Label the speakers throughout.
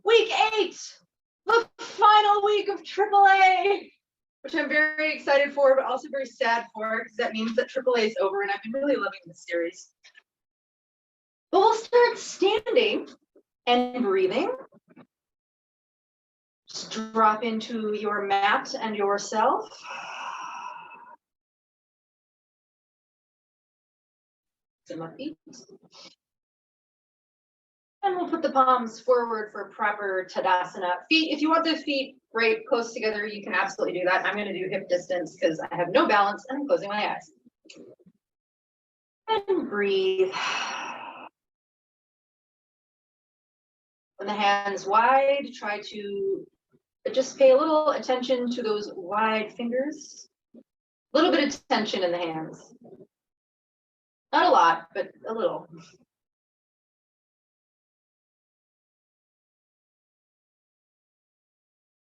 Speaker 1: Week 8, the final week of AAA, which I'm very excited for, but also very sad for, because that means that AAA is over, and I've been really loving this series. But we'll start standing and breathing. Just drop into your mat and yourself. To my feet. And we'll put the palms forward for proper Tadasana. Feet, if you want the feet right close together, you can absolutely do that. I'm going to do hip distance because I have no balance and I'm closing my eyes. And breathe. When the hands wide, try to just pay a little attention to those wide fingers. A little bit of tension in the hands. Not a lot, but a little.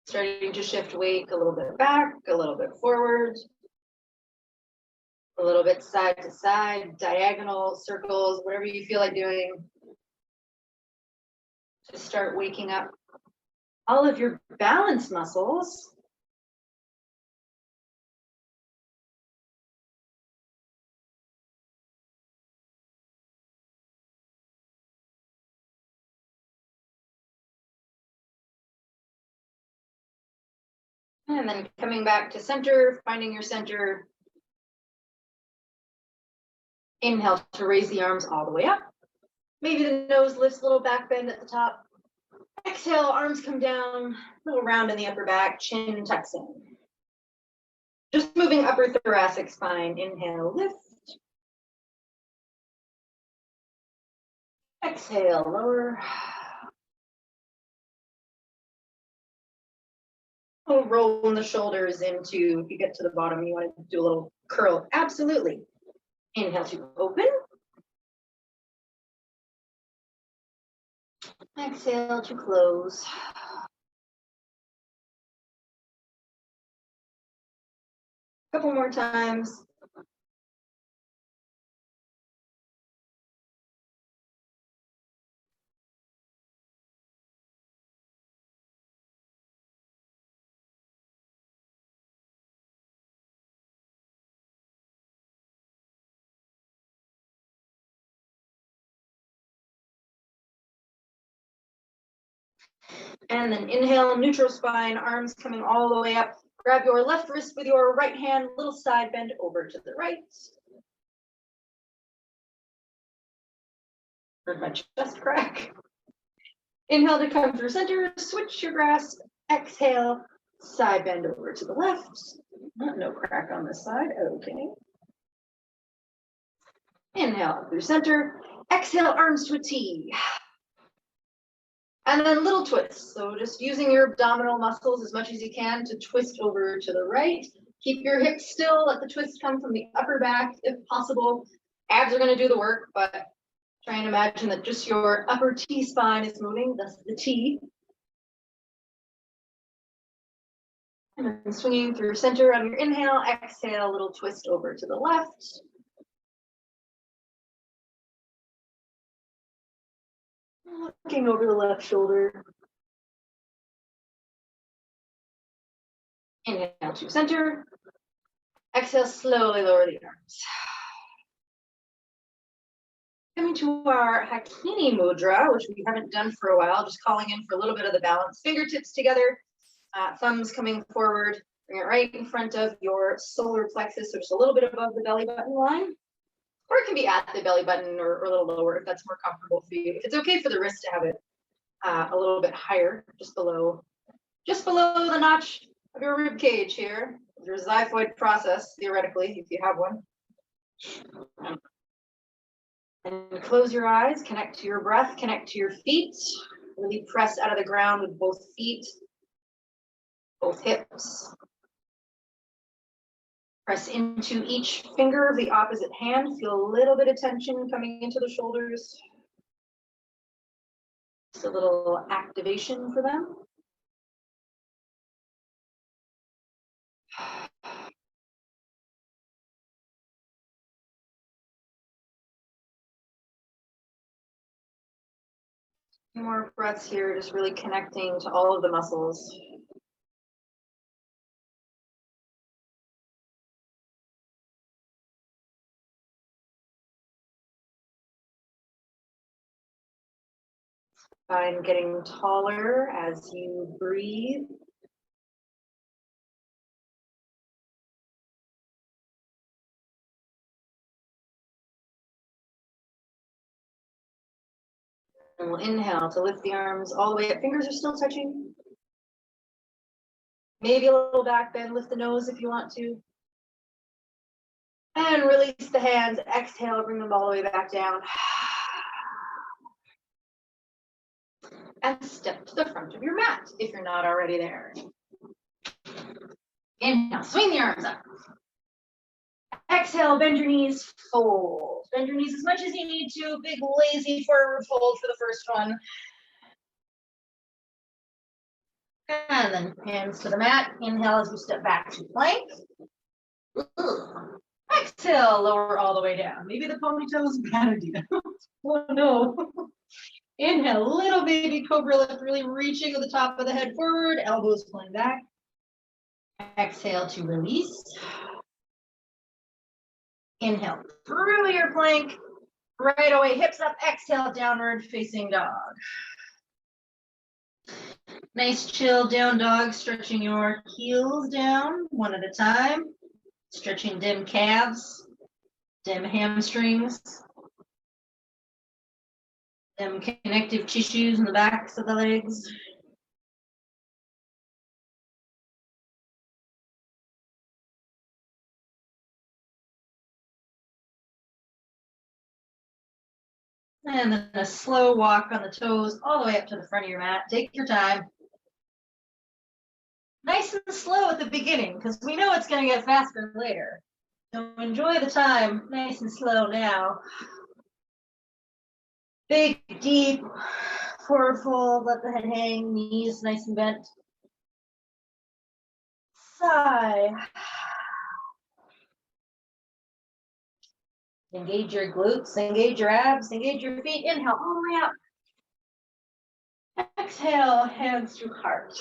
Speaker 1: Starting to shift weight a little bit back, a little bit forward, a little bit side to side, diagonal circles, whatever you feel like doing. Just start waking up all of your balance muscles. And then coming back to center, finding your center. Inhale to raise the arms all the way up. Maybe the nose lifts, a little back bend at the top. Exhale, arms come down, a little round in the upper back, chin tucks in. Just moving upper thoracic spine. Inhale, lift. Exhale, lower. Rolling the shoulders into, if you get to the bottom, you want to do a little curl. Absolutely. Inhale to open. Exhale to close. A couple more times. And then inhale, neutral spine, arms coming all the way up. Grab your left wrist with your right hand, little side bend over to the right. Heard my chest crack. Inhale to come through center, switch your grasp. Exhale, side bend over to the left. No crack on this side, okay. Inhale through center. Exhale, arms to a T. And then little twists. So just using your abdominal muscles as much as you can to twist over to the right. Keep your hips still. Let the twist come from the upper back if possible. Abs are going to do the work, but try and imagine that just your upper T spine is moving. That's the T. And then swinging through center on your inhale. Exhale, a little twist over to the left. Looking over the left shoulder. Inhale to center. Exhale, slowly lower the arms. Coming to our Hakini Mudra, which we haven't done for a while, just calling in for a little bit of the balance. Fingertips together, thumbs coming forward. Bring it right in front of your solar plexus, so just a little bit above the belly button line. Or it can be at the belly button or a little lower if that's more comfortable for you. If it's okay for the wrist to have it a little bit higher, just below the notch of your rib cage here. Your xiphoid process, theoretically, if you have one. And close your eyes, connect to your breath, connect to your feet. Really press out of the ground with both feet, both hips. Press into each finger of the opposite hand. Feel a little bit of tension coming into the shoulders. Just a little activation for them. more breaths here, just really connecting to all of the muscles. Find getting taller as you breathe. And we'll inhale to lift the arms all the way up. Fingers are still touching. Maybe a little back bend, lift the nose if you want to. And release the hands, exhale, bring them all the way back down. And step to the front of your mat if you're not already there. Inhale, swing the arms up. Exhale, bend your knees, fold. Bend your knees as much as you need to. Big lazy forward fold for the first one. And then hands to the mat. Inhale as you step back to plank. Exhale, lower all the way down. Maybe the ponytail is a bad idea. Oh no. Inhale, little baby cobra lift, really reaching with the top of the head forward, elbows pulling back. Exhale to release. Inhale through your plank. Right away, hips up, exhale, downward facing dog. Nice chill down dog, stretching your heels down one at a time. Stretching dim calves, dim hamstrings, dim connective tissues in the backs of the legs. And then a slow walk on the toes all the way up to the front of your mat. Take your time. Nice and slow at the beginning, because we know it's going to get faster later. So enjoy the time, nice and slow now. Big, deep, forward fold, let the head hang, knees nice and bent. Sigh. Engage your glutes, engage your abs, engage your feet. Inhale all the way up. Exhale, hands to heart.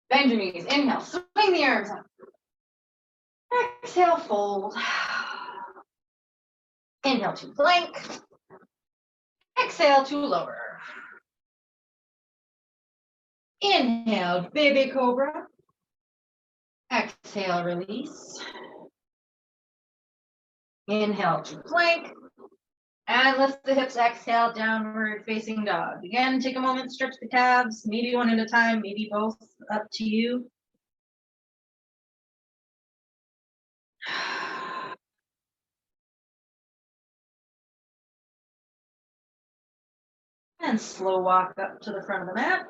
Speaker 1: Bend your knees. Inhale, swing the arms up. Exhale, fold. Inhale to plank. Exhale to lower. Inhale, baby cobra. Exhale, release. Inhale to plank. And lift the hips, exhale, downward facing dog. Again, take a moment, stretch the calves, maybe one at a time, maybe both, up to you. And slow walk up to the front of the mat.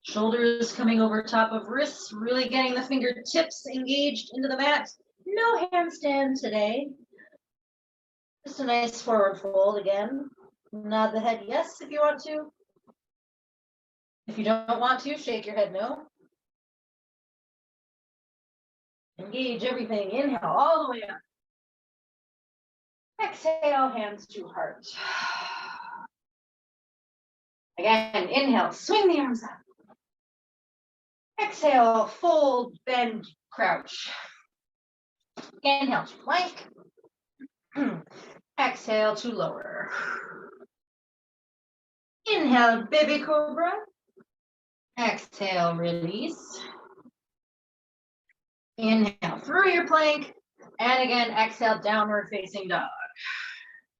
Speaker 1: Shoulders coming over top of wrists, really getting the fingertips engaged into the mat. No handstand today. Just a nice forward fold again. Nod the head yes if you want to. If you don't want to, shake your head no. Engage everything. Inhale all the way up. Exhale, hands to heart. Again, inhale, swing the arms up. Exhale, fold, bend, crouch. Inhale to plank. Exhale to lower. Inhale, baby cobra. Exhale, release. Inhale through your plank. And again, exhale, downward facing dog.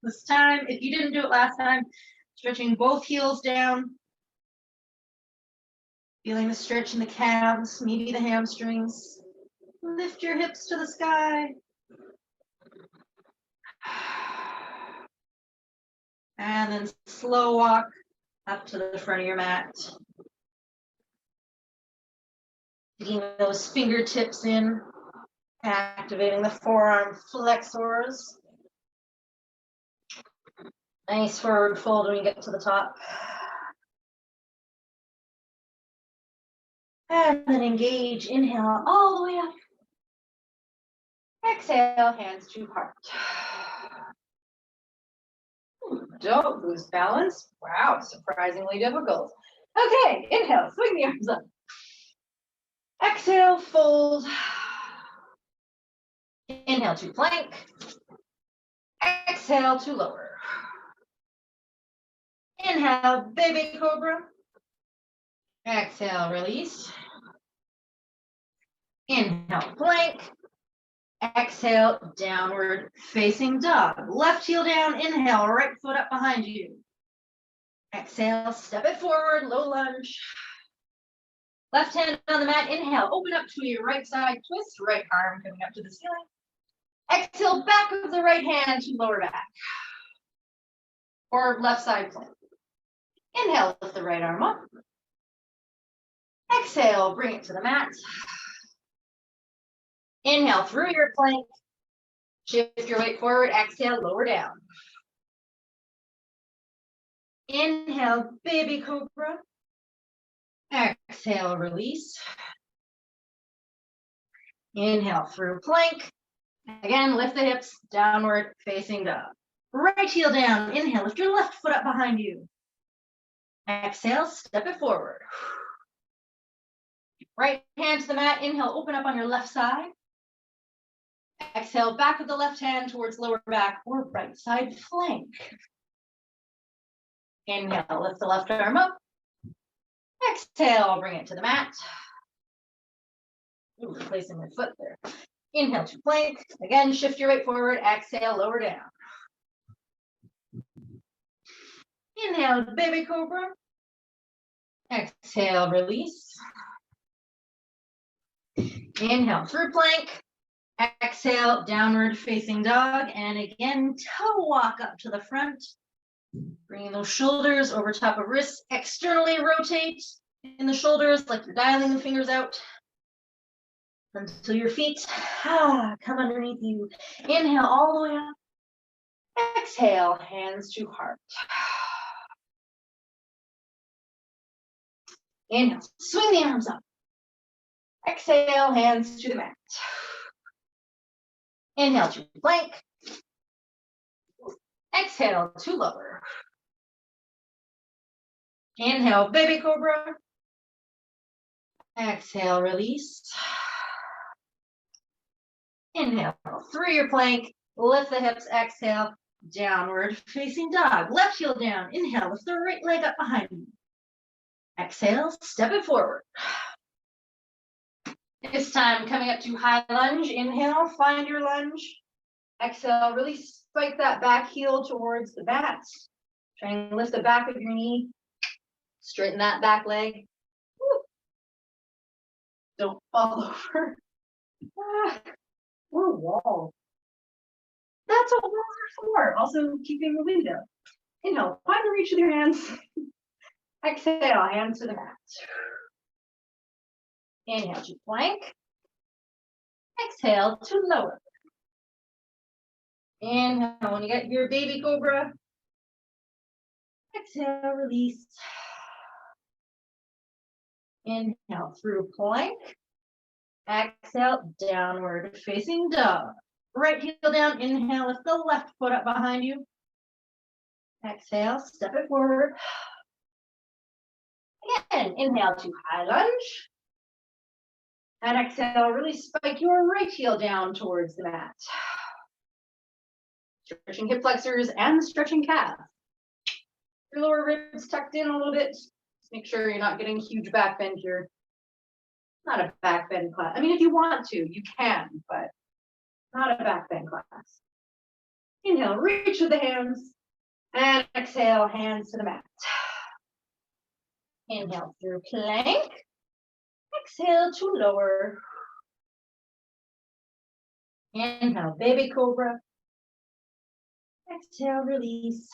Speaker 1: This time, if you didn't do it last time, stretching both heels down. Feeling the stretch in the calves, maybe the hamstrings. Lift your hips to the sky. And then slow walk up to the front of your mat. Digging those fingertips in, activating the forearm flexors. Nice forward fold when you get to the top. And then engage, inhale all the way up. Exhale, hands to heart. don't lose balance. Wow, surprisingly difficult. Okay, inhale, swing the arms up. Exhale, fold. Inhale to plank. Exhale to lower. Inhale, baby cobra. Exhale, release. Inhale, plank. Exhale, downward facing dog. Left heel down, inhale, right foot up behind you. Exhale, step it forward, low lunge. Left hand on the mat, inhale, open up to your right side, twist, right arm coming up to the ceiling. Exhale, back of the right hand to lower back. Or left side plank. Inhale, lift the right arm up. Exhale, bring it to the mat. Inhale through your plank. Shift your weight forward, exhale, lower down. Inhale, baby cobra. Exhale, release. Inhale through plank. Again, lift the hips, downward facing dog. Right heel down, inhale, lift your left foot up behind you. Exhale, step it forward. Right hand to the mat, inhale, open up on your left side. Exhale, back of the left hand towards lower back or right side flank. Inhale, lift the left arm up. Exhale, bring it to the mat. Ooh, placing my foot there. Inhale to plank. Again, shift your weight forward. Exhale, lower down. Inhale, baby cobra. Exhale, release. Inhale through plank. Exhale, downward facing dog. And again, toe walk up to the front. Bringing those shoulders over top of wrists. Externally rotate in the shoulders like you're dialing the fingers out until your feet come underneath you. Inhale all the way up. Exhale, hands to heart. Inhale, swing the arms up. Exhale, hands to the mat. Inhale to plank. Exhale to lower. Inhale, baby cobra. Exhale, release. Inhale through your plank. Lift the hips. Exhale, downward facing dog. Left heel down. Inhale, lift the right leg up behind you. Exhale, step it forward. This time coming up to high lunge. Inhale, find your lunge. Exhale, really spike that back heel towards the mat. Try and lift the back of your knee. Straighten that back leg. Woo. Don't fall over. Or wall. That's what walls are for. Also keeping the wind up. Inhale, find the reach with your hands. Exhale, hands to the mat. Inhale to plank. Exhale to lower. Inhale, when you get your baby cobra. Exhale, release. Inhale through plank. Exhale, downward facing dog. Right heel down, inhale, lift the left foot up behind you. Exhale, step it forward. Again, inhale to high lunge. And exhale, really spike your right heel down towards the mat. Stretching hip flexors and stretching calf. Your lower ribs tucked in a little bit. Just make sure you're not getting huge back bend here. Not a back bend class. I mean, if you want to, you can, but not a back bend class. Inhale, reach with the hands. And exhale, hands to the mat. Inhale through plank. Exhale to lower. Inhale, baby cobra. Exhale, release.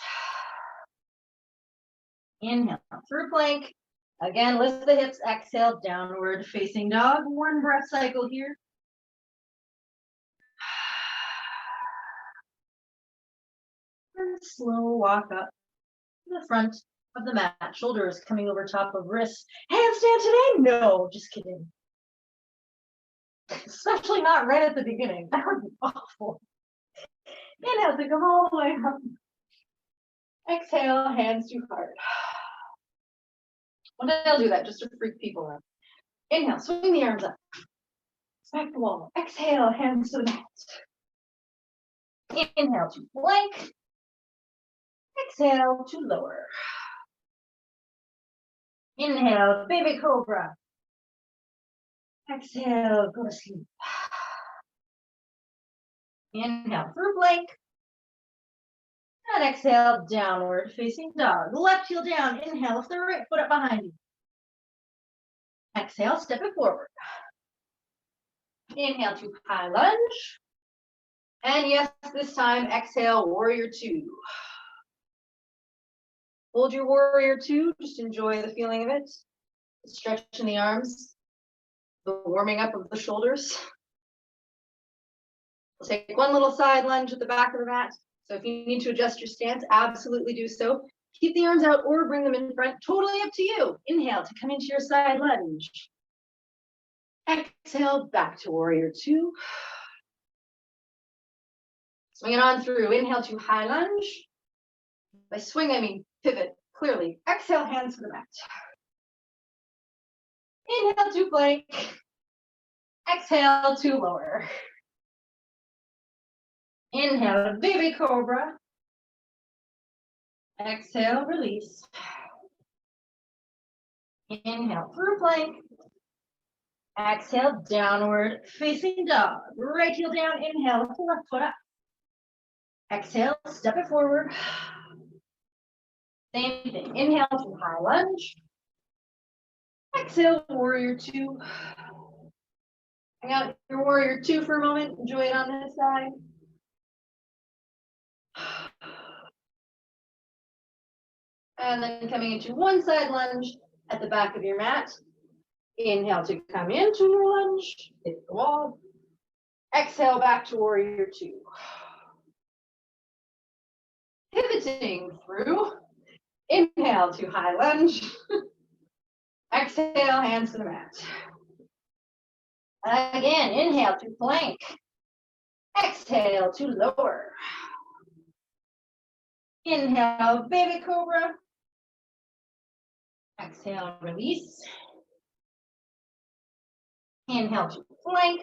Speaker 1: Inhale through plank. Again, lift the hips. Exhale, downward facing dog. One breath cycle here. And slow walk up to the front of the mat. Shoulders coming over top of wrists. Handstand today? No, just kidding. Especially not right at the beginning. That would be awful. Inhale to come all the way up. Exhale, hands to heart. Well, I'll do that just to freak people out. Inhale, swing the arms up. Back the wall. Exhale, hands to the mat. Inhale to plank. Exhale to lower. Inhale, baby cobra. Exhale, go to sleep. Inhale through plank. And exhale, downward facing dog. Left heel down. Inhale, lift the right foot up behind you. Exhale, step it forward. Inhale to high lunge. And yes, this time, exhale, warrior two. Hold your warrior two. Just enjoy the feeling of it. Stretch in the arms. The warming up of the shoulders. We'll take one little side lunge at the back of the mat. So if you need to adjust your stance, absolutely do so. Keep the arms out or bring them in front. Totally up to you. Inhale to come into your side lunge. Exhale, back to warrior two. Swing it on through. Inhale to high lunge. By swing, I mean pivot clearly. Exhale, hands to the mat. Inhale to plank. Exhale to lower. Inhale, baby cobra. Exhale, release. Inhale through plank. Exhale, downward facing dog. Right heel down. Inhale, lift the left foot up. Exhale, step it forward. Same thing. Inhale to high lunge. Exhale, warrior two. Hang out your warrior two for a moment. Enjoy it on this side. And then coming into one side lunge at the back of your mat. Inhale to come into your lunge. Hit the wall. Exhale, back to warrior two. Pivoting through. Inhale to high lunge. Exhale, hands to the mat. Again, inhale to plank. Exhale to lower. Inhale, baby cobra. Exhale, release. Inhale to plank.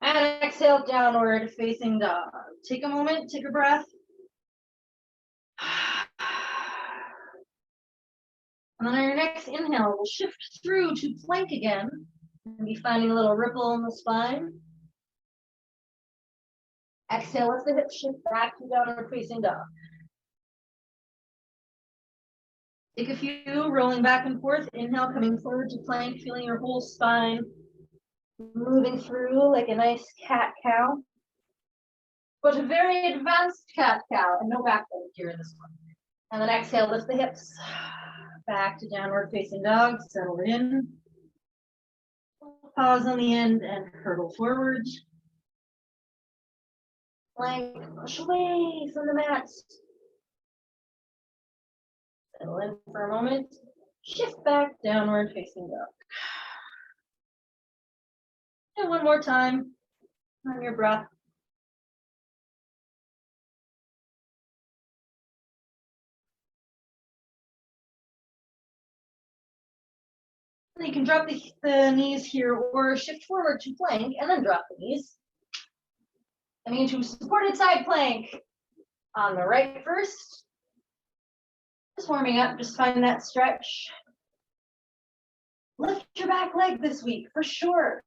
Speaker 1: And exhale, downward facing dog. Take a moment, take a breath. And then on your next inhale, we'll shift through to plank again. And be finding a little ripple in the spine. Exhale, lift the hips, shift back to downward facing dog. Take a few, rolling back and forth. Inhale, coming forward to plank, feeling your whole spine moving through like a nice cat-cow. But a very advanced cat-cow, and no back bend here in this one. And then exhale, lift the hips. Back to downward facing dog, settle in. Pause on the end and hurtle forward. Plank, push away from the mat. Settle in for a moment. Shift back, downward facing dog. And one more time on your breath. And you can drop the knees here or shift forward to plank and then drop the knees. Coming into supported side plank on the right first. Just warming up, just find that stretch. Lift your back leg this week for sure.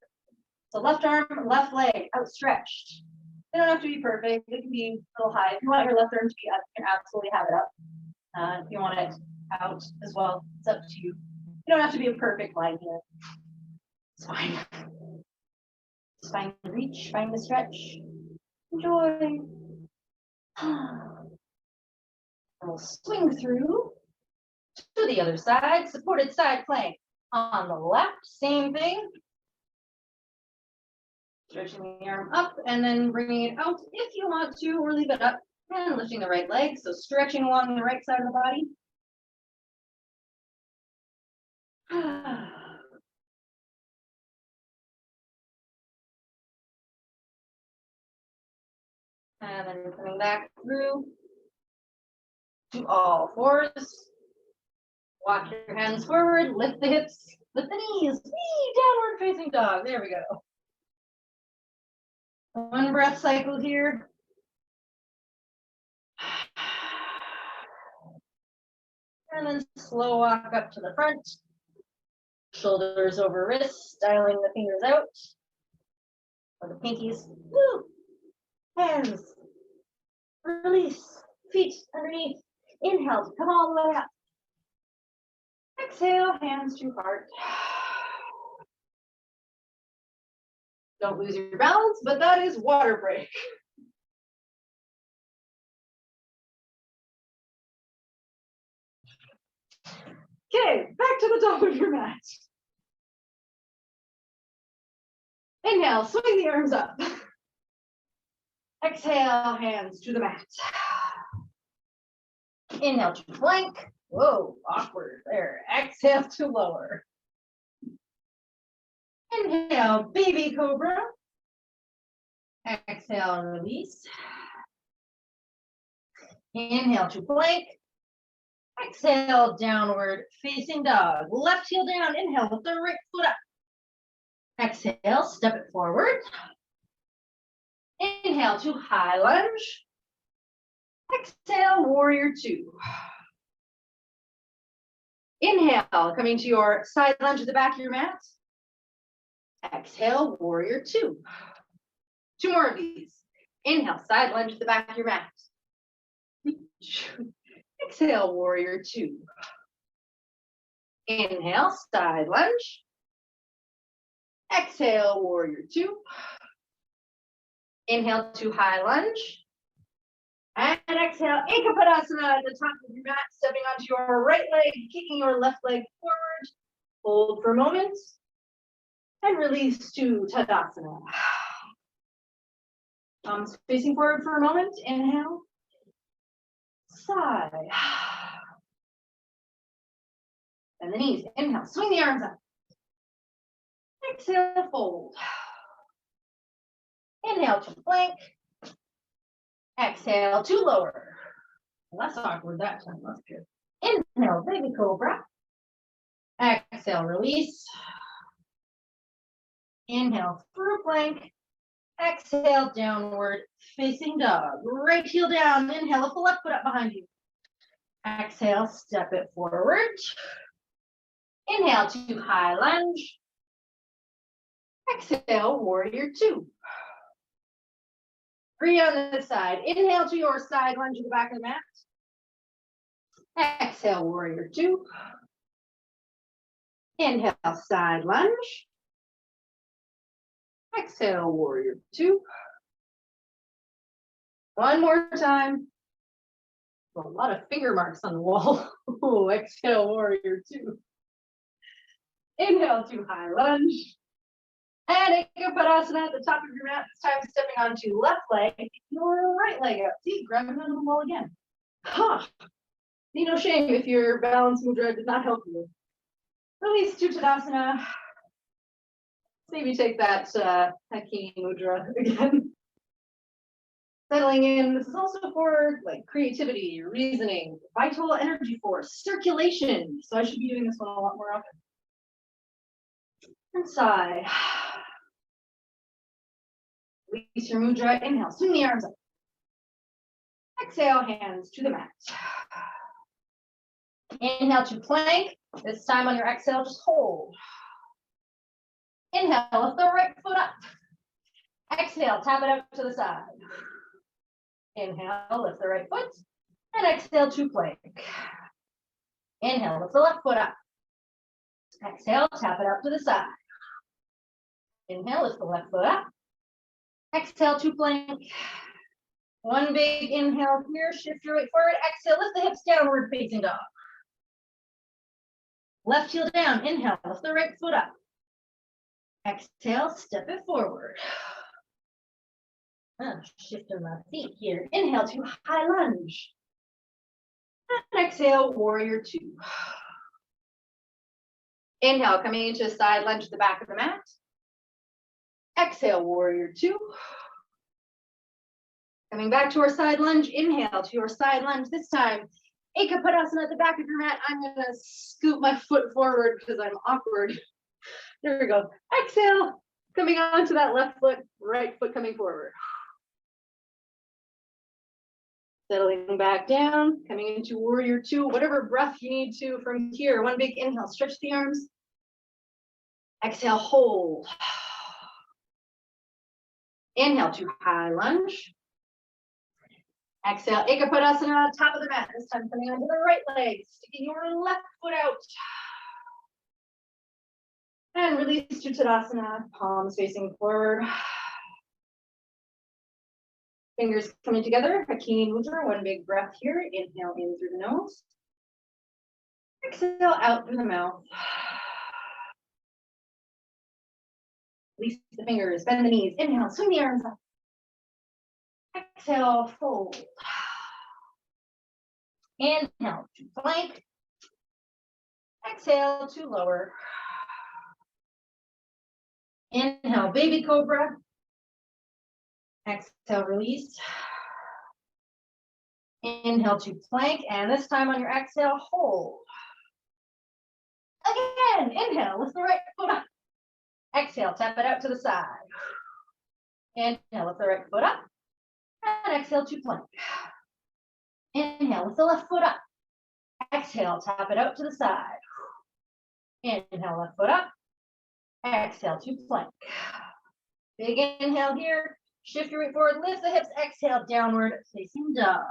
Speaker 1: So left arm, left leg outstretched. They don't have to be perfect. They can be a little high. If you want your left arm to be up, you can absolutely have it up. If you want it out as well, it's up to you. You don't have to be a perfect line here. It's fine. Just find the reach, find the stretch. Enjoy. And we'll swing through to the other side, supported side plank. On the left, same thing. Stretching the arm up and then bringing it out if you want to, or leave it up and lifting the right leg. So stretching along the right side of the body. And then coming back through to all fours. Walk your hands forward, lift the hips, lift the knees, downward facing dog. There we go. One breath cycle here. And then slow walk up to the front. Shoulders over wrists, dialing the fingers out. Or the pinkies. Woo. Hands. Release. Feet underneath. Inhale, come all the way up. Exhale, hands to heart. Don't lose your balance, but that is water break. Okay, back to the top of your mat. Inhale, swing the arms up. Exhale, hands to the mat. Inhale to plank. Whoa, awkward there. Exhale to lower. Inhale, baby cobra. Exhale, release. Inhale to plank. Exhale, downward facing dog. Left heel down. Inhale with the right foot up. Exhale, step it forward. Inhale to high lunge. Exhale, warrior two. Inhale, coming to your side lunge at the back of your mat. Exhale, warrior two. Two more of these. Inhale, side lunge at the back of your mat. Exhale, warrior two. Inhale, side lunge. Exhale, warrior two. Inhale to high lunge. And exhale, Eka Padasana at the top of your mat, stepping onto your right leg, kicking your left leg forward. Hold for a moment. And release to Tadasana. Palms facing forward for a moment. Inhale. Sigh. And the knees. Inhale. Swing the arms up. Exhale. Fold. Inhale to plank. Exhale to lower. Well, that's awkward that time. That's good. Inhale. Baby cobra. Exhale. Release. Inhale. Through plank. Exhale, downward facing dog. Right heel down. Inhale, lift the left foot up behind you. Exhale, step it forward. Inhale to high lunge. Exhale, warrior two. Three on this side. Inhale to your side lunge at the back of the mat. Exhale, warrior two. Inhale, side lunge. Exhale, warrior two. One more time. A lot of finger marks on the wall. Oh, exhale, warrior two. Inhale to high lunge. And Eka Padasana at the top of your mat. This time stepping onto left leg, your right leg up. See, grab it onto the wall again. Huh. Be no shame if your balance mudra did not help you. Release to Tadasana. Maybe take that Hakini mudra again. Settling in. This is also for like creativity, reasoning, vital energy force, circulation. So I should be doing this one a lot more often. And sigh. Release your mudra. Inhale. Swing the arms up. Exhale. Hands to the mat. Inhale to plank. This time on your exhale, just hold. Inhale, lift the right foot up. Exhale, tap it up to the side. Inhale, lift the right foot. And exhale to plank. Inhale, lift the left foot up. Exhale, tap it up to the side. Inhale, lift the left foot up. Exhale to plank. One big inhale here, shift your weight forward. Exhale, lift the hips downward facing dog. Left heel down, inhale, lift the right foot up. Exhale, step it forward. Shifting my feet here. Inhale to high lunge. And exhale, warrior two. Inhale, coming into a side lunge at the back of the mat. Exhale, warrior two. Coming back to our side lunge. Inhale to your side lunge. This time, Ekapudasana at the back of your mat. I'm gonna scoot my foot forward because I'm awkward. There we go. Exhale, coming onto that left foot, right foot coming forward. Settling back down, coming into warrior two, whatever breath you need to from here. One big inhale, stretch the arms. Exhale, hold. Inhale to high lunge. Exhale, Ekapudasana, top of the mat. This time coming onto the right leg, sticking your left foot out. And release to Tadasana, palms facing forward. Fingers coming together, Hakini Mudra, one big breath here. Inhale in through the nose. Exhale out through the mouth. Release the fingers, bend the knees. Inhale, swing the arms up. Exhale, fold. Inhale to plank. Exhale to lower. Inhale, baby cobra. Exhale, release. Inhale to plank, and this time on your exhale, hold. Again, inhale, lift the right foot up. Exhale, tap it out to the side. Inhale, lift the right foot up. And exhale to plank. Inhale, lift the left foot up. Exhale, tap it out to the side. Inhale, left foot up. Exhale to plank. Big inhale here. Shift your weight forward, lift the hips. Exhale, downward facing dog.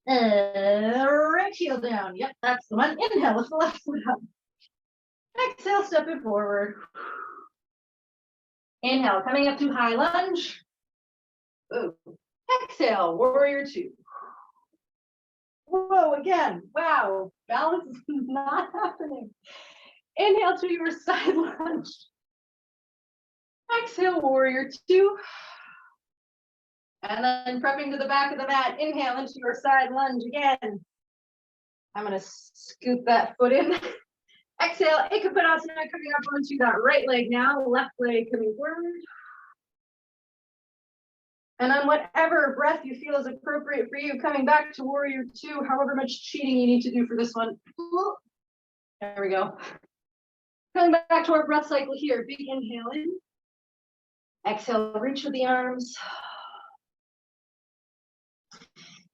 Speaker 1: Right heel down. Yep, that's the one. Inhale, lift the left foot up. Exhale, step it forward. Inhale, coming up to high lunge. Ooh. Exhale, warrior two. Whoa, again. Wow, balance is not happening. Inhale to your side lunge. Exhale, warrior two. And then prepping to the back of the mat. Inhale into your side lunge again. I'm gonna scoop that foot in. Exhale, Ekapudasana, coming up onto that right leg now, left leg coming forward. And on whatever breath you feel is appropriate for you, coming back to warrior two, however much cheating you need to do for this one. There we go. Coming back to our breath cycle here, big inhale in. Exhale, reach with the arms.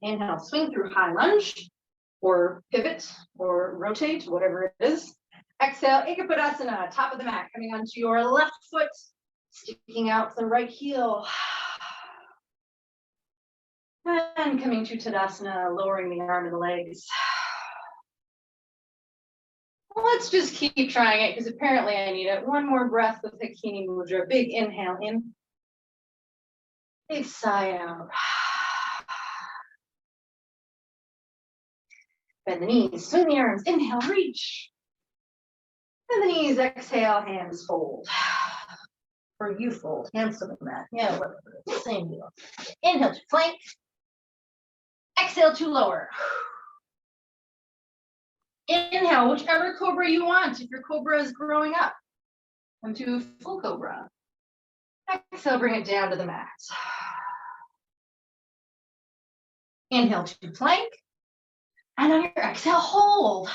Speaker 1: Inhale, swing through high lunge, or pivot, or rotate, whatever it is. Exhale, Ekapudasana, top of the mat, coming onto your left foot, sticking out the right heel. And coming to Tadasana, lowering the arm and the legs. Let's just keep trying it, because apparently I need it. One more breath with Hakini Mudra. Big inhale in. Big sigh out. Bend the knees, swing the arms. Inhale, reach. Bend the knees, exhale, hands fold. Or you fold, hands to the mat. Yeah, whatever, same deal. Inhale to plank. Exhale to lower. Inhale, whichever cobra you want. If your cobra is growing up, come to full cobra. Exhale, bring it down to the mat. Inhale to plank. And on your exhale, hold.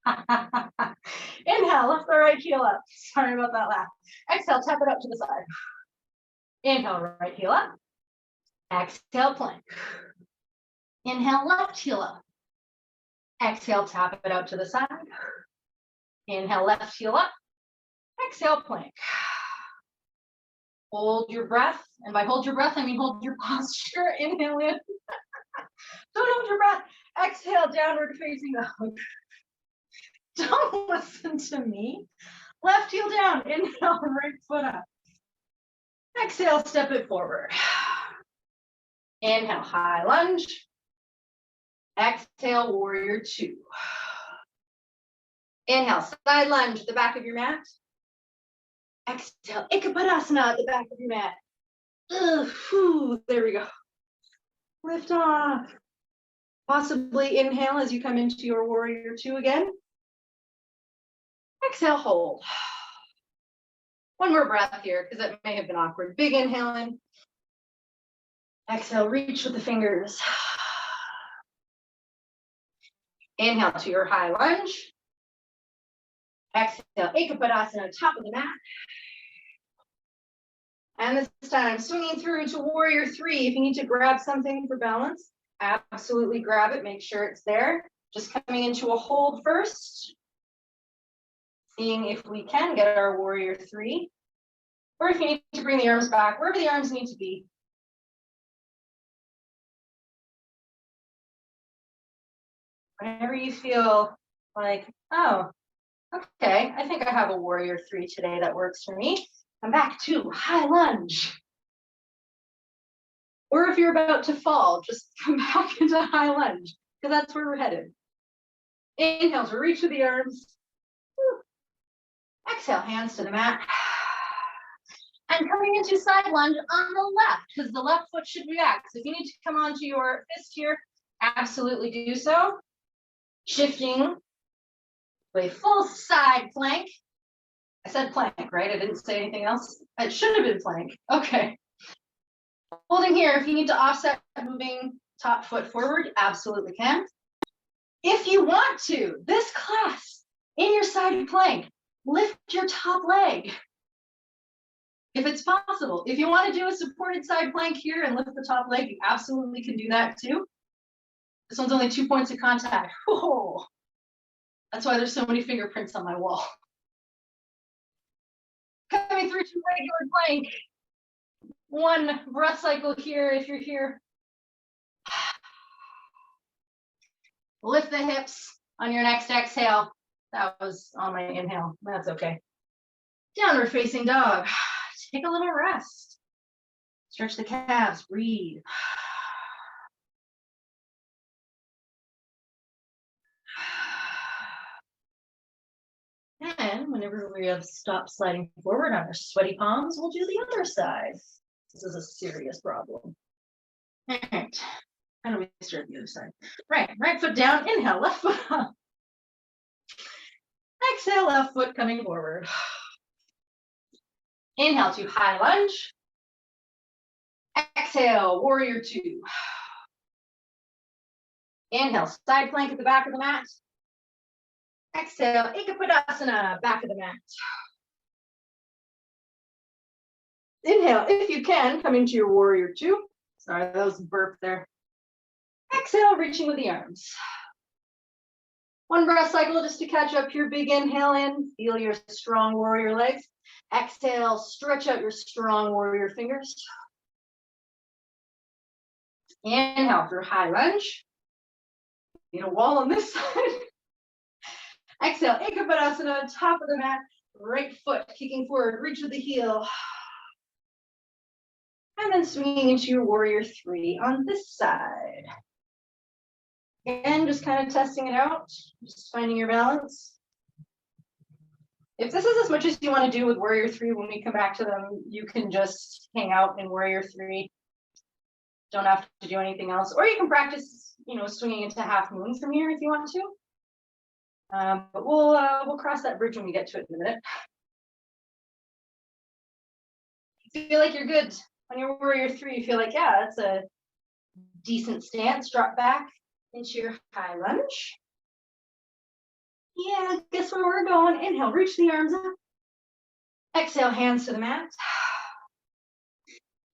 Speaker 1: Inhale, lift the right heel up. Sorry about that laugh. Exhale, tap it up to the side. Inhale, right heel up. Exhale, plank. Inhale, left heel up. Exhale, tap it out to the side. Inhale, left heel up. Exhale, plank. Hold your breath. And by hold your breath, I mean hold your posture. Inhale in. Don't hold your breath. Exhale, downward facing dog. Don't listen to me. Left heel down. Inhale, right foot up. Exhale, step it forward. Inhale, high lunge. Exhale, warrior two. Inhale, side lunge at the back of your mat. Exhale, Ekapudasana at the back of your mat. There we go. Lift off. Possibly inhale as you come into your warrior two again. Exhale, hold. One more breath here, because that may have been awkward. Big inhale in. Exhale, reach with the fingers. Inhale to your high lunge. Exhale, Ekapadasana, top of the mat. And this time, swinging through to warrior three. If you need to grab something for balance, absolutely grab it. Make sure it's there. Just coming into a hold first. Seeing if we can get our warrior three. Or if you need to bring the arms back, wherever the arms need to be. Whenever you feel like, oh, okay, I think I have a warrior three today that works for me. Come back to high lunge. Or if you're about to fall, just come back into high lunge, because that's where we're headed. Inhale to reach with the arms. Exhale, hands to the mat. And coming into side lunge on the left, because the left foot should react. So if you need to come onto your fist here, absolutely do so. Shifting to a full side plank. I said plank, right? I didn't say anything else. It should have been plank. Okay. Holding here, if you need to offset moving top foot forward, you absolutely can. If you want to, this class, in your side plank, lift your top leg. If it's possible. If you want to do a supported side plank here and lift the top leg, you absolutely can do that too. This one's only 2 points of contact. Whoa. That's why there's so many fingerprints on my wall. Coming through to regular plank. One breath cycle here if you're here. Lift the hips on your next exhale. That was on my inhale. That's okay. Downward facing dog. Take a little rest. Stretch the calves. Breathe. And whenever we have stopped sliding forward on our sweaty palms, we'll do the other side. This is a serious problem. All right. How do we start the other side? Right foot down. Inhale, left foot up. Exhale, left foot coming forward. Inhale to high lunge. Exhale, warrior two. Inhale, side plank at the back of the mat. Exhale, Ekapadasana, back of the mat. Inhale, if you can, come into your warrior two. Sorry, that was a burp there. Exhale, reaching with the arms. One breath cycle just to catch up your big inhale in. Feel your strong warrior legs. Exhale, stretch out your strong warrior fingers. Inhale for high lunge. Need a wall on this side. Exhale, Ekapadasana, top of the mat, right foot kicking forward, reach with the heel. And then swinging into your warrior three on this side. Again, just kind of testing it out, just finding your balance. If this is as much as you want to do with warrior three, when we come back to them, you can just hang out in warrior three. Don't have to do anything else. Or you can practice, swinging into half moon from here if you want to. But we'll cross that bridge when we get to it in a minute. If you feel like you're good on your warrior three, you feel like, yeah, that's a decent stance. Drop back into your high lunge. Yeah, guess where we're going? Inhale, reach the arms up. Exhale, hands to the mat.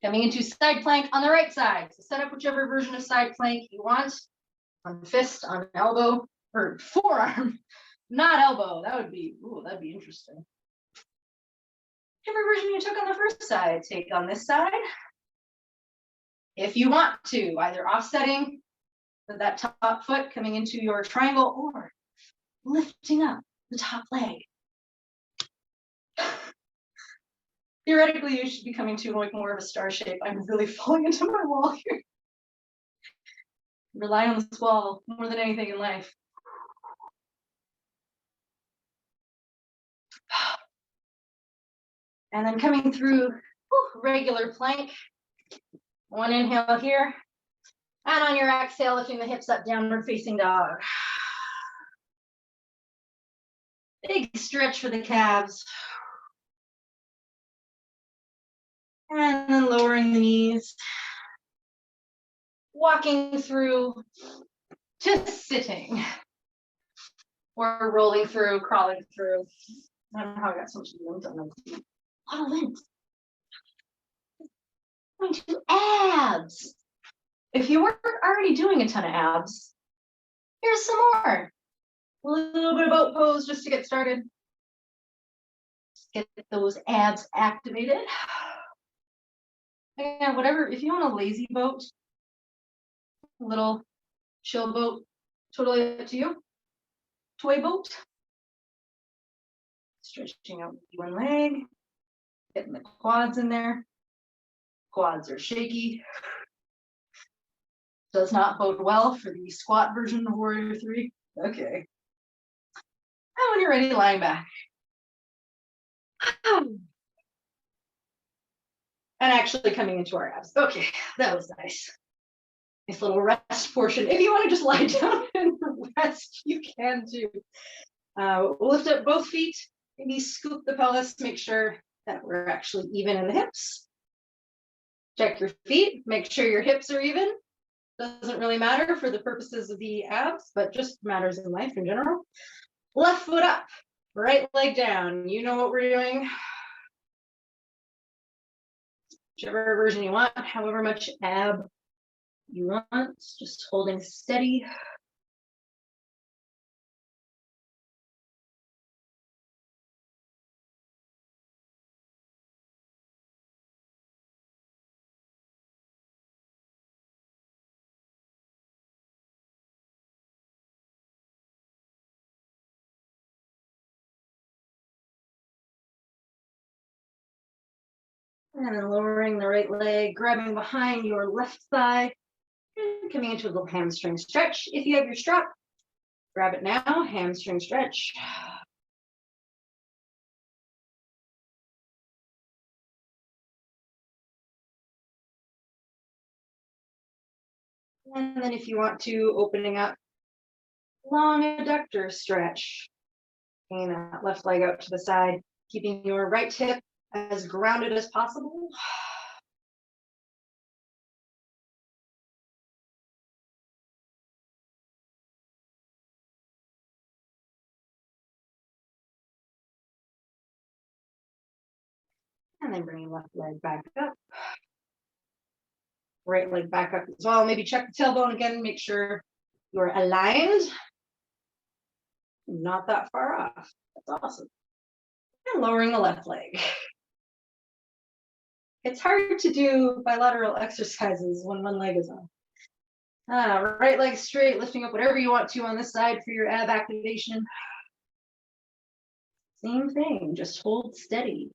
Speaker 1: Coming into side plank on the right side. So set up whichever version of side plank you want. On fist, on elbow, or forearm, not elbow. That'd be interesting. Whichever version you took on the first side, take on this side. If you want to, either offsetting with that top foot coming into your triangle or lifting up the top leg. Theoretically, you should be coming to like more of a star shape. I'm really falling into my wall here. Rely on this wall more than anything in life. And then coming through regular plank. One inhale here. And on your exhale, lifting the hips up, downward facing dog. Big stretch for the calves. And then lowering the knees. Walking through to sitting. or rolling through, crawling through. I don't know how I got so much lint on them. A lot of lint. Going to abs. If you weren't already doing a ton of abs, here's some more. A little bit of boat pose just to get started. Get those abs activated. And whatever, if you want a lazy boat, a little chill boat, totally up to you. Toy boat. Stretching out one leg, getting the quads in there. Quads are shaky. Does not bode well for the squat version of Warrior 3. Okay. And when you're ready, lying back. And actually coming into our abs. Okay, that was nice. Nice little rest portion. If you want to just lie down and rest, you can too. Lift up both feet, maybe scoop the pelvis, make sure that we're actually even in the hips. Check your feet, make sure your hips are even. Doesn't really matter for the purposes of the abs, but just matters in life in general. Left foot up, right leg down. You know what we're doing. Whichever version you want, however much ab you want, just holding steady. And then lowering the right leg, grabbing behind your left thigh, and coming into a little hamstring stretch. If you have your strap, grab it now, hamstring stretch. And then if you want to, opening up, long adductor stretch. Bringing that left leg out to the side, keeping your right hip as grounded as possible. And then bringing left leg back up. Right leg back up as well. Maybe check the tailbone again, make sure you're aligned. Not that far off. That's awesome. And lowering the left leg. It's hard to do bilateral exercises when one leg is on. Right leg straight, lifting up whatever you want to on this side for your ab activation. Same thing, just hold steady.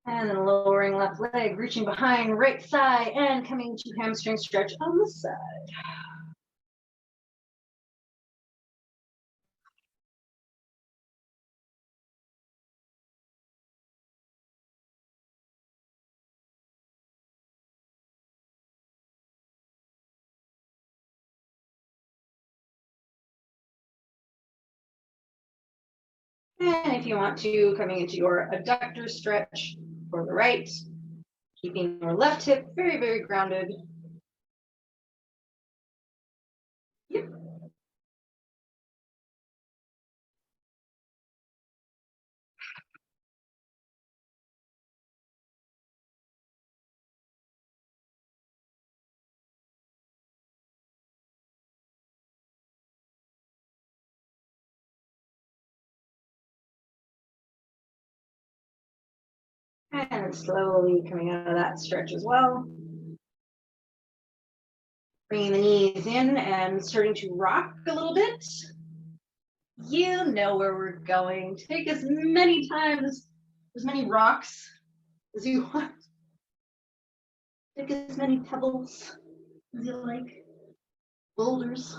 Speaker 1: And then lowering left leg, reaching behind right thigh and coming to hamstring stretch on the side. And if you want to, coming into your adductor stretch for the right, keeping your left hip very, very grounded. Yep. And slowly coming out of that stretch as well. Bringing the knees in and starting to rock a little bit. You know where we're going. Take as many times, as many rocks as you want. Take as many pebbles as you like. Boulders.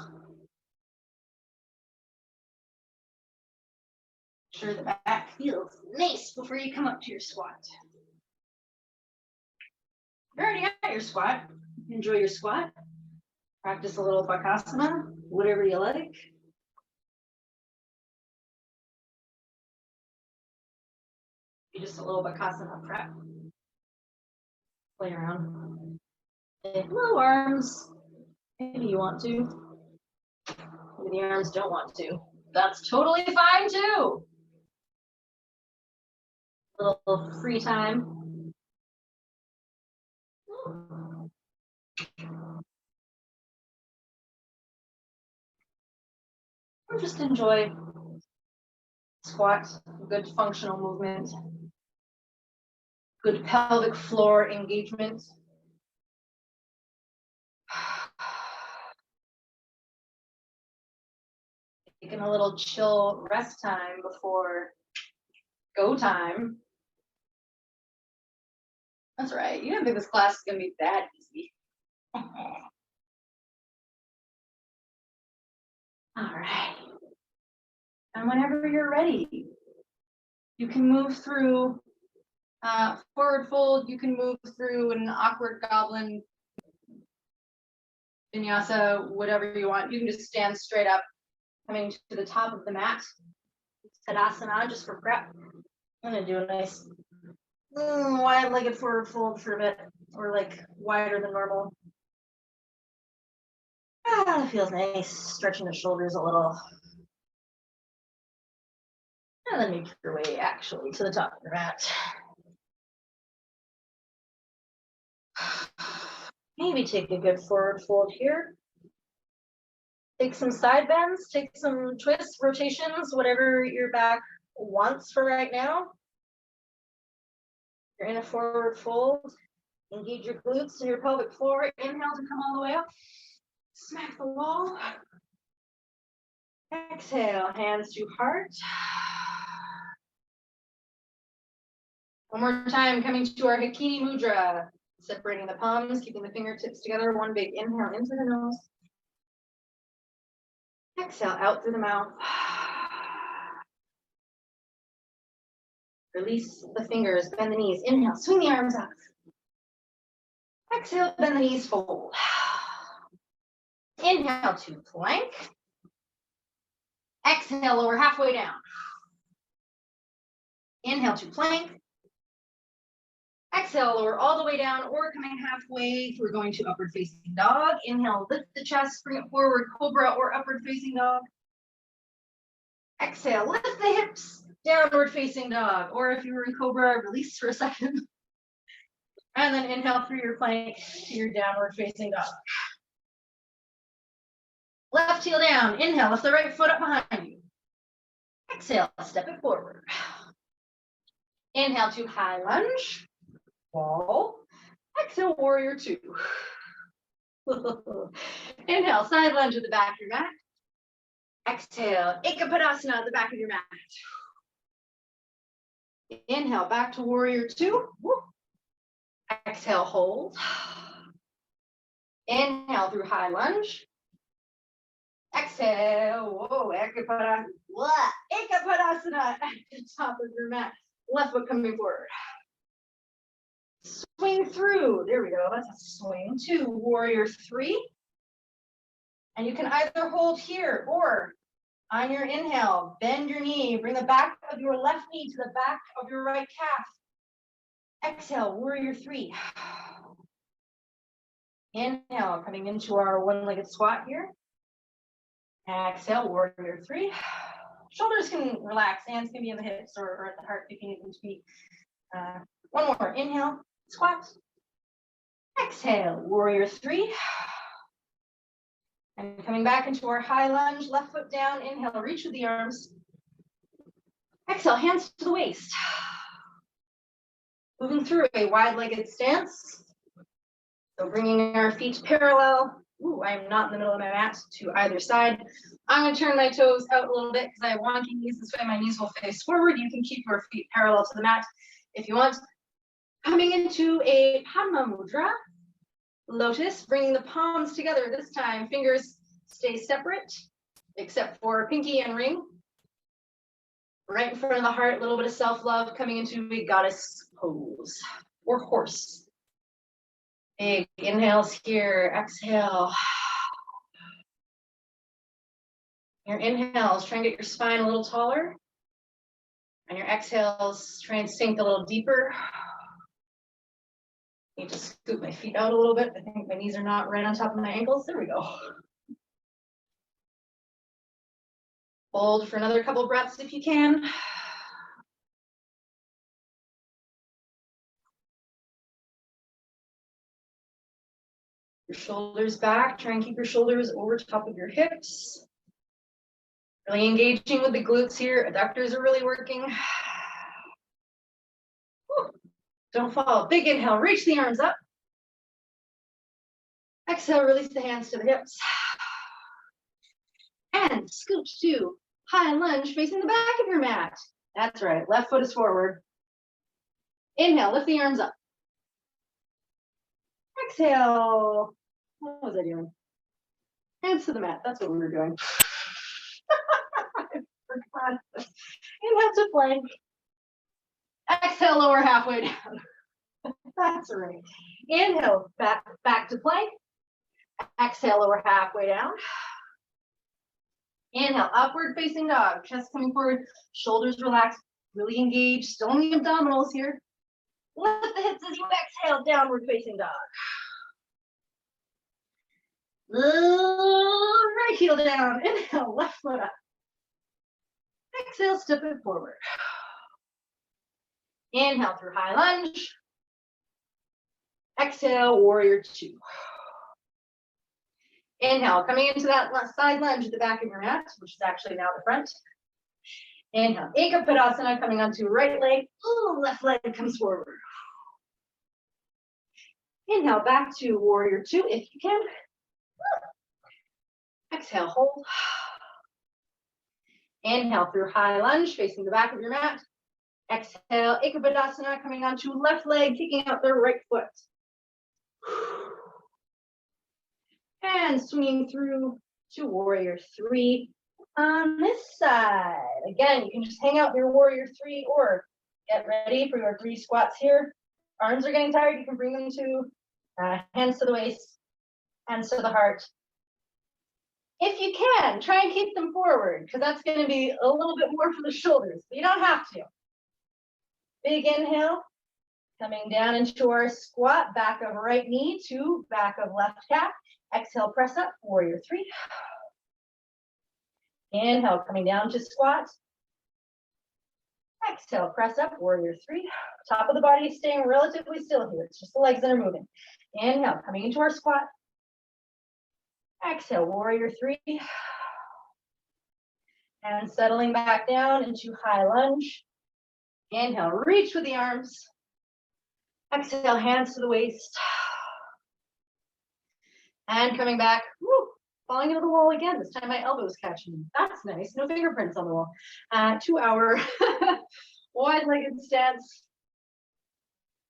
Speaker 1: Make sure the back feels nice before you come up to your squat. You're already at your squat. Enjoy your squat. Practice a little Bakasana, whatever you like. Just a little Bakasana prep. Play around. No arms. Maybe you want to. Maybe the arms don't want to. That's totally fine too. A little free time. Or just enjoy squat, good functional movement, good pelvic floor engagement. Taking a little chill rest time before go time. That's right. You didn't think this class is gonna be that easy. All right. And whenever you're ready, you can move through forward fold. You can move through an awkward goblin, vinyasa, whatever you want. You can just stand straight up, coming to the top of the mat. Tadasana, just for prep. I'm gonna do a nice wide-legged forward fold for a bit, or like wider than normal. Ah, feels nice, stretching the shoulders a little. And then make your way actually to the top of your mat. Maybe take a good forward fold here. Take some side bends, take some twists, rotations, whatever your back wants for right now. You're in a forward fold. Engage your glutes and your pelvic floor. Inhale to come all the way up. Smack the wall. Exhale, hands to heart. One more time, coming to our Hakini Mudra. Separating the palms, keeping the fingertips together. One big inhale into the nose. Exhale out through the mouth. Release the fingers, bend the knees. Inhale, swing the arms up. Exhale, bend the knees, fold. Inhale to plank. Exhale, lower halfway down. Inhale to plank. Exhale, lower all the way down, or coming halfway, we're going to upward facing dog. Inhale, lift the chest, bring it forward, cobra or upward facing dog. Exhale, lift the hips, downward facing dog. Or if you were in cobra, release for a second. And then inhale through your plank to your downward facing dog. Left heel down, inhale, lift the right foot up behind you. Exhale, step it forward. Inhale to high lunge. Wall. Exhale, warrior two. Inhale, side lunge at the back of your mat. Exhale, Ekapadasana at the back of your mat. Inhale, back to warrior two. Exhale, hold. Inhale through high lunge. Exhale, whoa, Ekapadasana at the top of your mat. Left foot coming forward. Swing through, there we go, that's a swing to warrior three. And you can either hold here or on your inhale, bend your knee, bring the back of your left knee to the back of your right calf. Exhale, warrior three. Inhale, coming into our one-legged squat here. Exhale, warrior three. Shoulders can relax, hands can be in the hips or at the heart if you need them to be. One more, inhale, squat. Exhale, warrior three. And coming back into our high lunge, left foot down, inhale, reach with the arms. Exhale, hands to the waist. Moving through a wide-legged stance. So bringing our feet parallel. Ooh, I am not in the middle of my mat, to either side. I'm going to turn my toes out a little bit because I have wonky knees. This way my knees will face forward. You can keep your feet parallel to the mat if you want. Coming into a Padma Mudra, lotus, bringing the palms together this time. Fingers stay separate, except for pinky and ring. Right in front of the heart, a little bit of self-love, coming into a goddess pose, or horse. Big inhales here, exhale. Your inhales, try and get your spine a little taller. And your exhales, try and sink a little deeper. Need to scoot my feet out a little bit. I think my knees are not right on top of my ankles. There we go. Hold for another couple breaths if you can. Your shoulders back. Try and keep your shoulders over top of your hips. Really engaging with the glutes here. Adductors are really working. Don't fall. Big inhale. Reach the arms up. Exhale. Release the hands to the hips. And scoot to high lunge facing the back of your mat. That's right. Left foot is forward. Inhale. Lift the arms up. Exhale. What was I doing? Hands to the mat. That's what we were doing. Inhale to plank. Exhale, lower halfway down. That's right. Inhale, back to plank. Exhale, lower halfway down. Inhale, upward facing dog. Chest coming forward, shoulders relaxed, really engaged. Still in the abdominals here. Lift the hips as you exhale, downward facing dog. Right heel down. Inhale, left foot up. Exhale, step it forward. Inhale through high lunge. Exhale, warrior two. Inhale, coming into that side lunge at the back of your mat, which is actually now the front. Inhale, Ekappadasana, coming onto right leg. Ooh, left leg comes forward. Inhale, back to warrior two if you can. Exhale, hold. Inhale through high lunge, facing the back of your mat. Exhale, Ekappadasana, coming onto left leg, kicking out the right foot. And swinging through to warrior three on this side. Again, you can just hang out your warrior three or get ready for your 3 squats here. Arms are getting tired, you can bring them to hands to the waist, hands to the heart. If you can, try and keep them forward, because that's going to be a little bit more for the shoulders, but you don't have to. Big inhale, coming down into our squat, back of right knee to back of left calf. Exhale, press up, warrior three. Inhale, coming down to squat. Exhale, press up, warrior three. Top of the body is staying relatively still here. It's just the legs that are moving. Inhale, coming into our squat. Exhale, warrior three. And settling back down into high lunge. Inhale, reach with the arms. Exhale, hands to the waist. And coming back, woo, falling into the wall again. This time my elbows catching me. That's nice. No fingerprints on the wall. 2 hour wide-legged stance.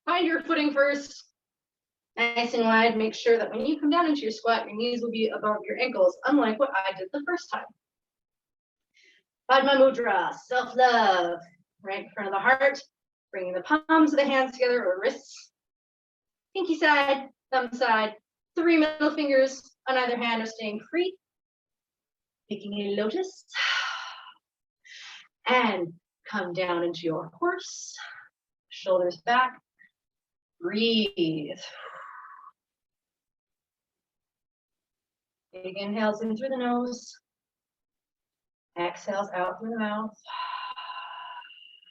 Speaker 1: Find your footing first. Nice and wide. Make sure that when you come down into your squat, your knees will be above your ankles, unlike what I did the first time. Padma Mudra, self-love. Right in front of the heart. Bringing the palms of the hands together or wrists. Pinky side, thumb side. 3 middle fingers on either hand are staying free. Picking a lotus. And come down into your horse. Shoulders back. Breathe. Big inhales in through the nose. Exhales out through the mouth.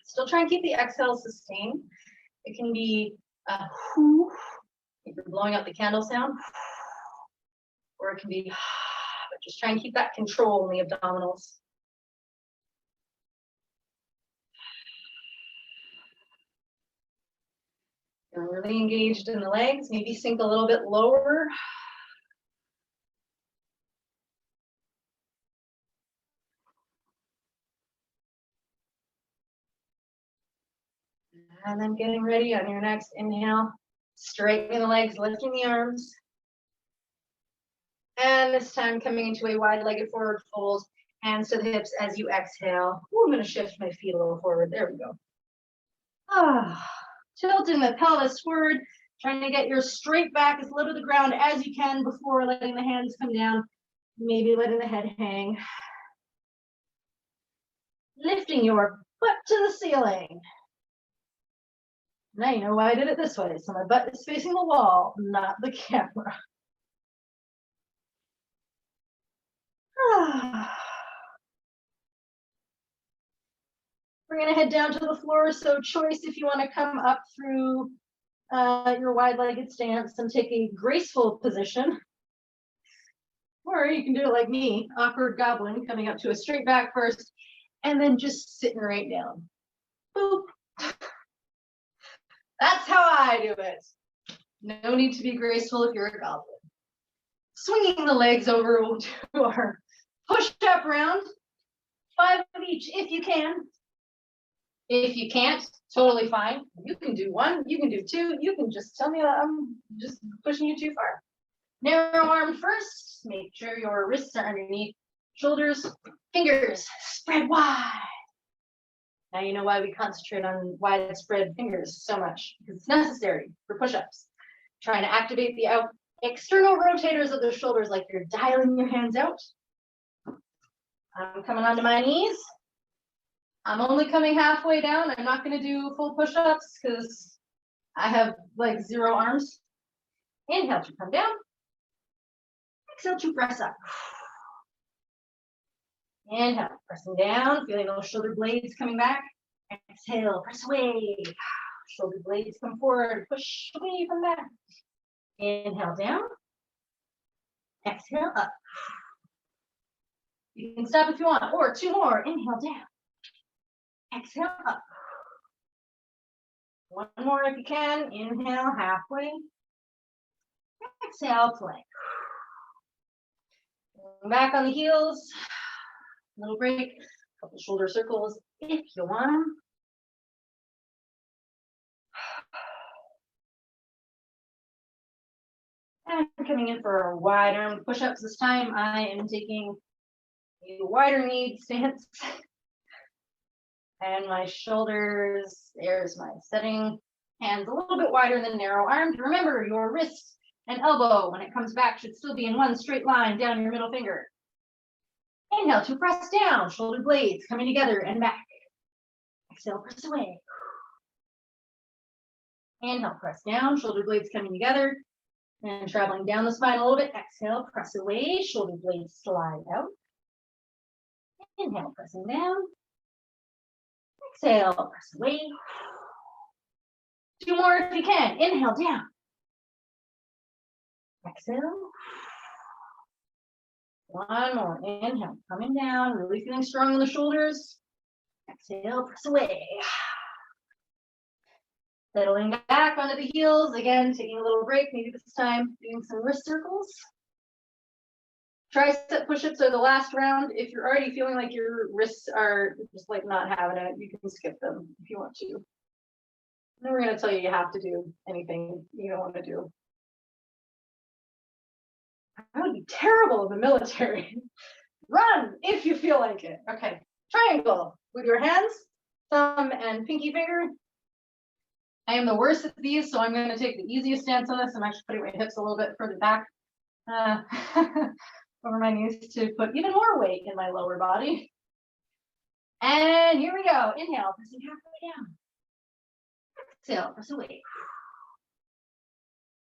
Speaker 1: Still try and keep the exhale sustained. It can be a whoo, if you're blowing out the candle sound, or it can be, but just try and keep that control in the abdominals. You're really engaged in the legs, maybe sink a little bit lower. And then getting ready on your next inhale, straightening the legs, lifting the arms. And this time coming into a wide-legged forward fold, hands to the hips as you exhale. Ooh, I'm going to shift my feet a little forward. There we go. Tilting the pelvis forward, trying to get your straight back as low to the ground as you can before letting the hands come down, maybe letting the head hang. lifting your butt to the ceiling. Now you know why I did it this way. So my butt is facing the wall, not the camera. We're gonna head down to the floor. So choice if you want to come up through your wide-legged stance and take a graceful position. Or you can do it like me, awkward goblin, coming up to a straight back first, and then just sitting right down. Boop. That's how I do it. No need to be graceful if you're a goblin. Swinging the legs over to our push-up round. 5 of each if you can. If you can't, totally fine. You can do 1, you can do 2, you can just tell me that I'm just pushing you too far. Narrow arm first. Make sure your wrists are underneath shoulders, fingers spread wide. Now you know why we concentrate on widespread fingers so much, because it's necessary for push-ups. Trying to activate the external rotators of the shoulders like you're dialing your hands out. I'm coming onto my knees. I'm only coming halfway down. I'm not going to do full push-ups because I have like 0 arms. Inhale to come down. Exhale to press up. Inhale, pressing down, feeling those shoulder blades coming back. Exhale, press away. Shoulder blades come forward, push away from that. Inhale down. Exhale up. You can stop if you want, or 2 more. Inhale down. Exhale up. 1 more if you can. Inhale halfway. Exhale plank. Back on the heels. Little break. Couple shoulder circles if you want them. And coming in for wide arm push-ups this time. I am taking a wider knee stance. And my shoulders, there's my setting. Hands a little bit wider than narrow armed. Remember, your wrist and elbow, when it comes back, should still be in one straight line down your middle finger. Inhale to press down, shoulder blades coming together and back. Exhale, press away. Inhale, press down, shoulder blades coming together and traveling down the spine a little bit. Exhale, press away, shoulder blades slide out. Inhale, pressing down. Exhale, press away. 2 more if you can. Inhale, down. Exhale. 1 more. Inhale, coming down, really feeling strong in the shoulders. Exhale, press away. Settling back onto the heels. Again, taking a little break, maybe this time doing some wrist circles. Tricep push-ups are the last round. If you're already feeling like your wrists are just like not having it, you can skip them if you want to. Then we're going to tell you have to do anything you don't want to do. That would be terrible in the military. Run if you feel like it. Okay, triangle with your hands, thumb and pinky finger. I am the worst at these, so I'm going to take the easiest stance on this. I'm actually putting my hips a little bit further back over my knees to put even more weight in my lower body. And here we go. Inhale, pressing halfway down. Exhale, press away.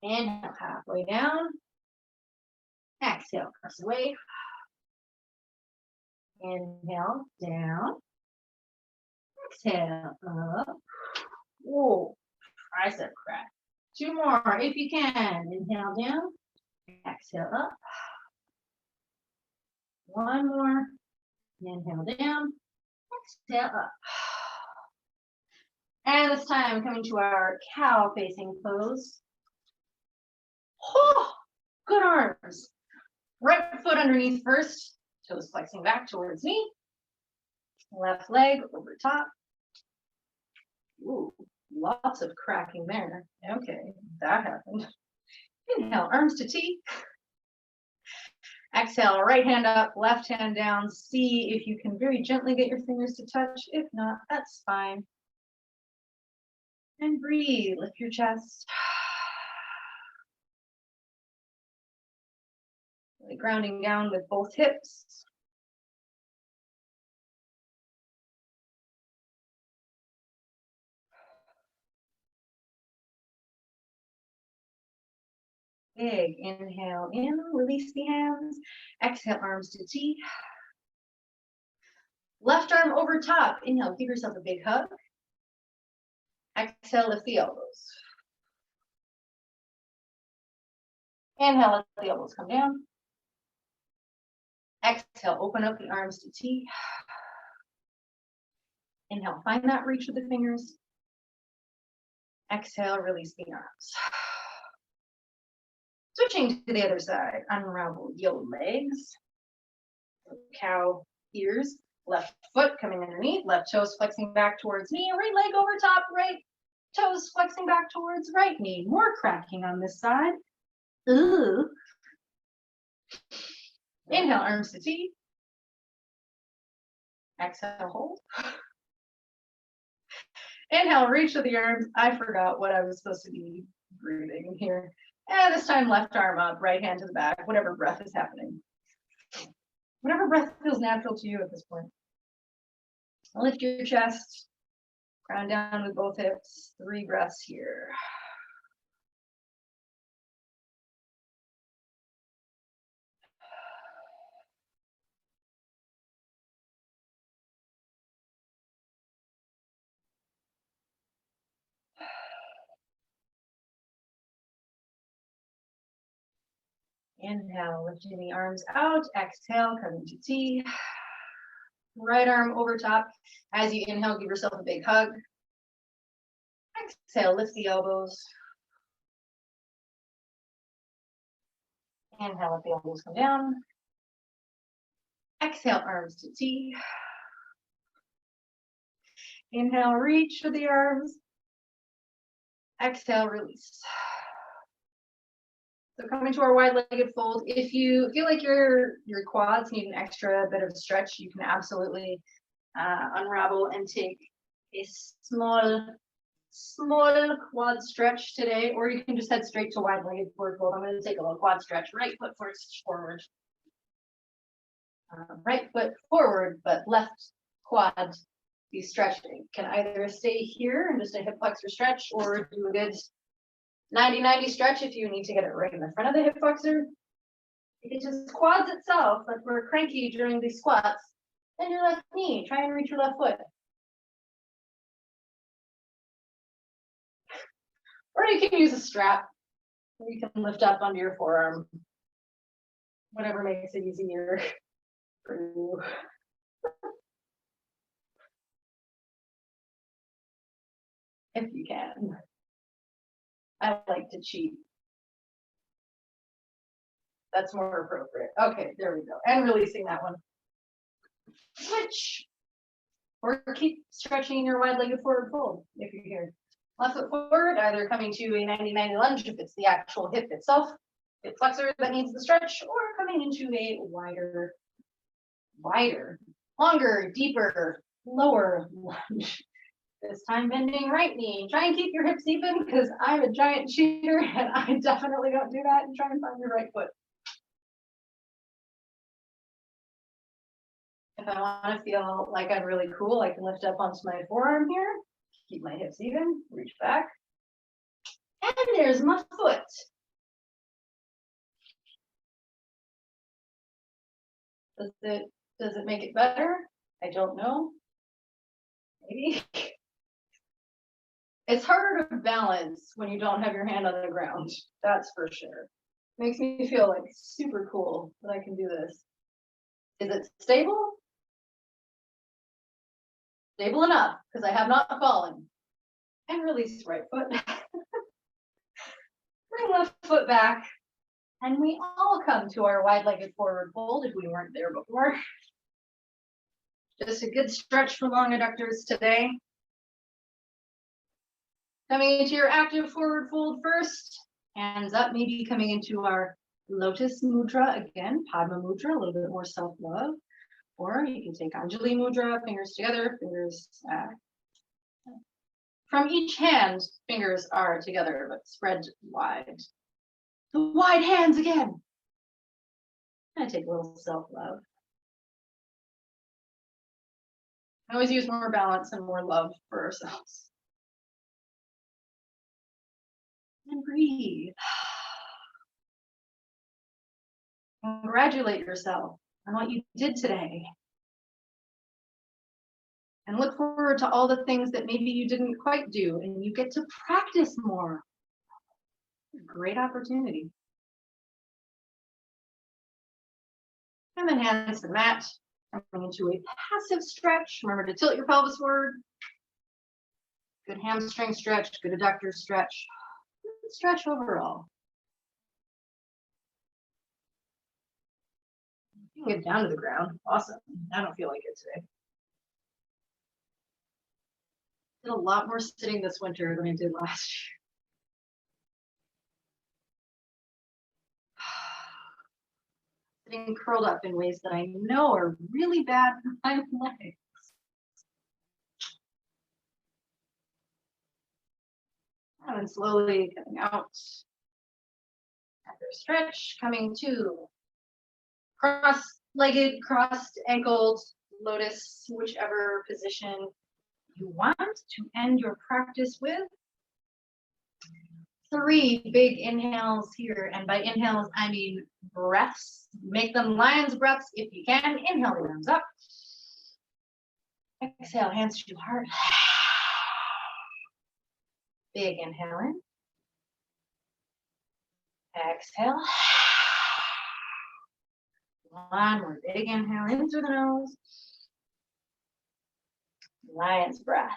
Speaker 1: Inhale, halfway down. Exhale, press away. Inhale, down. Exhale, up. Whoa, tricep crack. 2 more if you can. Inhale, down. Exhale, up. 1 more. Inhale, down. Exhale, up. And this time, coming to our cow facing pose. Oh, good arms. Right foot underneath first. Toes flexing back towards me. Left leg over top. Ooh, lots of cracking there. Okay, that happened. Inhale, arms to T. Exhale, right hand up, left hand down. See if you can very gently get your fingers to touch. If not, that's fine. And breathe, lift your chest. Really grounding down with both hips. big inhale in, release the hands. Exhale, arms to T. Left arm over top. Inhale, give yourself a big hug. Exhale, lift the elbows. Inhale, let the elbows come down. Exhale, open up the arms to T. Inhale, find that reach with the fingers. Exhale, release the arms. Switching to the other side, unravel your legs. Cow ears, left foot coming underneath, left toes flexing back towards knee, right leg over top, right toes flexing back towards right knee. More cracking on this side. Ooh. Inhale, arms to T. Exhale, hold. Inhale, reach with the arms. I forgot what I was supposed to be breathing here. And this time, left arm up, right hand to the back, whatever breath is happening. Whatever breath feels natural to you at this point. Lift your chest, ground down with both hips. 3 breaths here. Inhale, lifting the arms out. Exhale, coming to T. Right arm over top. As you inhale, give yourself a big hug. Exhale, lift the elbows. Inhale, let the elbows come down. Exhale, arms to T. Inhale, reach for the arms. Exhale, release. So coming to our wide-legged fold, if you feel like your quads need an extra bit of stretch, you can absolutely unravel and take a small quad stretch today, or you can just head straight to wide-legged forward fold. I'm going to take a little quad stretch. Right foot first forward. Right foot forward, but left quad be stretching. Can either stay here and just a hip flexor stretch, or do a good 90-90 stretch if you need to get it right in the front of the hip flexor. If it just quads itself, like we're cranky during these squats, then your left knee, try and reach your left foot. Or you can use a strap. You can lift up onto your forearm. Whatever makes it easier for you. If you can. I like to cheat. That's more appropriate. Okay, there we go. And releasing that one. Switch. Or keep stretching your wide-legged forward fold if you're here. Left foot forward, either coming to a 90-90 lunge if it's the actual hip itself, hip flexor that needs the stretch, or coming into a wider, longer, deeper, lower lunge. This time bending right knee. Try and keep your hips even because I'm a giant cheater and I definitely don't do that, and try and find your right foot. If I want to feel like I'm really cool, I can lift up onto my forearm here, keep my hips even, reach back. And there's my foot. Does it make it better? I don't know. Maybe. It's harder to balance when you don't have your hand on the ground. That's for sure. Makes me feel like super cool that I can do this. Is it stable? Stable enough, because I have not fallen. And release right foot. Bring left foot back. And we all come to our wide-legged forward fold if we weren't there before. Just a good stretch for long adductors today. Coming into your active forward fold first. Hands up, maybe coming into our lotus mudra again, Padma mudra, a little bit more self-love. Or you can take Anjali mudra, fingers together, fingers from each hand, fingers are together, but spread wide. The wide hands again. And take a little self-love. I always use more balance and more love for ourselves. And breathe. Congratulate yourself on what you did today. And look forward to all the things that maybe you didn't quite do and you get to practice more. Great opportunity. And then hands to the mat, coming into a passive stretch. Remember to tilt your pelvis forward. Good hamstring stretch, good adductor stretch. Good stretch overall. You can get down to the ground. Awesome. I don't feel like it today. Did a lot more sitting this winter than I did last year. Sitting curled up in ways that I know are really bad for my legs. And then slowly coming out. After a stretch, coming to cross-legged, crossed-ankled, lotus, whichever position you want to end your practice with. 3 big inhales here, and by inhales I mean breaths. Make them lion's breaths if you can. Inhale the arms up. Exhale, hands to heart. Big inhale in. Exhale. One more big inhale in through the nose. Lion's breath.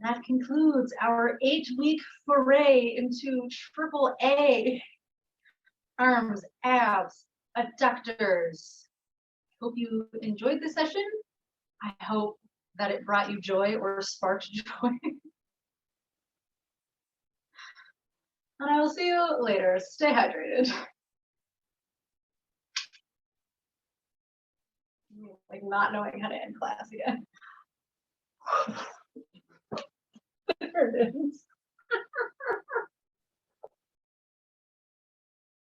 Speaker 1: That concludes our 8-week foray into AAA. Arms, abs, adductors. Hope you enjoyed the session. I hope that it brought you joy or sparked joy. And I will see you later. Stay hydrated. Like not knowing how to end class again.